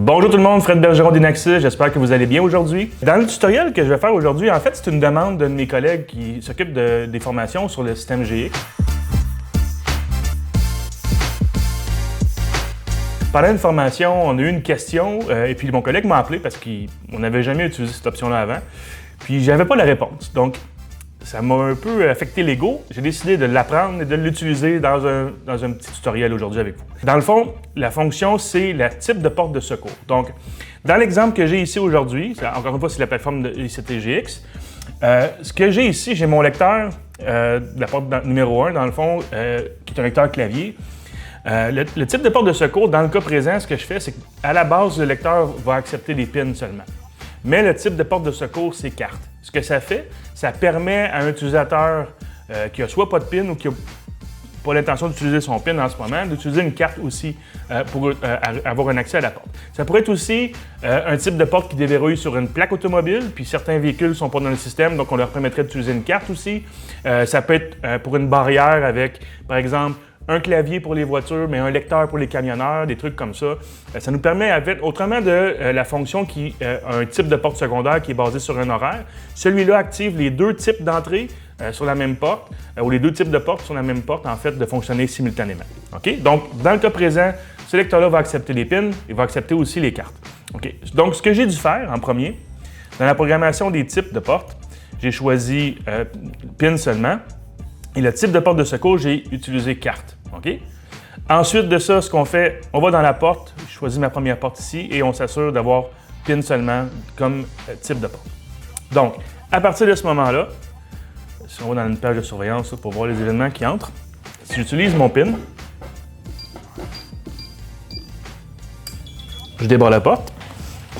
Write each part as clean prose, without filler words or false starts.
Bonjour tout le monde, Fred Bergeron d'Inaxis, j'espère que vous allez bien aujourd'hui. Dans le tutoriel que je vais faire aujourd'hui, en fait, c'est une demande d'un de mes collègues qui s'occupe des formations sur le système GX. Pendant une formation, on a eu une question et puis mon collègue m'a appelé parce qu'on n'avait jamais utilisé cette option-là avant. Puis j'avais pas la réponse. Donc, ça m'a un peu affecté l'ego. J'ai décidé de l'apprendre et de l'utiliser dans un petit tutoriel aujourd'hui avec vous. Dans le fond, la fonction, c'est le type de porte de secours. Donc, dans l'exemple que j'ai ici aujourd'hui, encore une fois, c'est la plateforme de ICT-GX. Ce que j'ai ici, j'ai mon lecteur de la porte numéro 1, dans le fond, qui est un lecteur clavier. Le type de porte de secours, dans le cas présent, ce que je fais, c'est qu'à la base, le lecteur va accepter les pins seulement. Mais le type de porte de secours, c'est carte. Ce que ça fait, ça permet à un utilisateur qui a soit pas de pin ou qui n'a pas l'intention d'utiliser son pin en ce moment, d'utiliser une carte aussi pour avoir un accès à la porte. Ça pourrait être aussi un type de porte qui déverrouille sur une plaque automobile, puis certains véhicules ne sont pas dans le système, donc on leur permettrait d'utiliser une carte aussi. Ça peut être pour une barrière avec, par exemple, un clavier pour les voitures, mais un lecteur pour les camionneurs, des trucs comme ça. Ça nous permet, autrement de la fonction qui a un type de porte secondaire qui est basé sur un horaire, celui-là active les deux types d'entrées sur la même porte, ou les deux types de portes sur la même porte, en fait, de fonctionner simultanément. OK? Donc, dans le cas présent, ce lecteur-là va accepter les pins, il va accepter aussi les cartes. OK? Donc, ce que j'ai dû faire en premier, dans la programmation des types de portes, j'ai choisi pin seulement. Et le type de porte de secours, j'ai utilisé carte. OK? Ensuite de ça, ce qu'on fait, on va dans la porte, je choisis ma première porte ici et on s'assure d'avoir pin seulement comme type de porte. Donc, à partir de ce moment-là, si on va dans une page de surveillance pour voir les événements qui entrent, si j'utilise mon pin, je débarre la porte.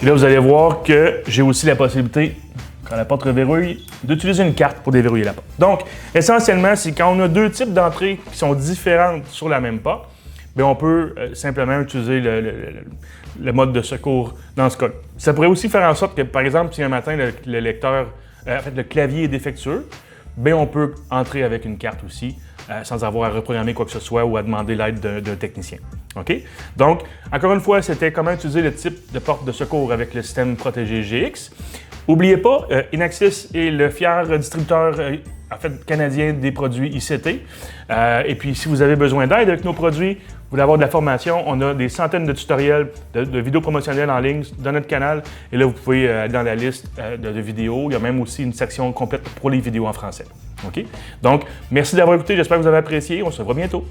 Et là, vous allez voir que j'ai aussi la possibilité, quand la porte reverrouille, d'utiliser une carte pour déverrouiller la porte. Donc, essentiellement, c'est quand on a deux types d'entrées qui sont différentes sur la même porte, bien, on peut simplement utiliser le mode de secours dans ce cas. Ça pourrait aussi faire en sorte que, par exemple, si un matin, le clavier est défectueux, bien, on peut entrer avec une carte aussi, sans avoir à reprogrammer quoi que ce soit ou à demander l'aide d'un technicien. OK? Donc, encore une fois, c'était comment utiliser le type de porte de secours avec le système protégé GX. N'oubliez pas, Inaxis est le fier distributeur canadien des produits ICT. Et puis, si vous avez besoin d'aide avec nos produits, vous voulez avoir de la formation, on a des centaines de tutoriels, de vidéos promotionnelles en ligne dans notre canal. Et là, vous pouvez aller dans la liste de vidéos. Il y a même aussi une section complète pour les vidéos en français. OK? Donc, merci d'avoir écouté. J'espère que vous avez apprécié. On se revoit bientôt.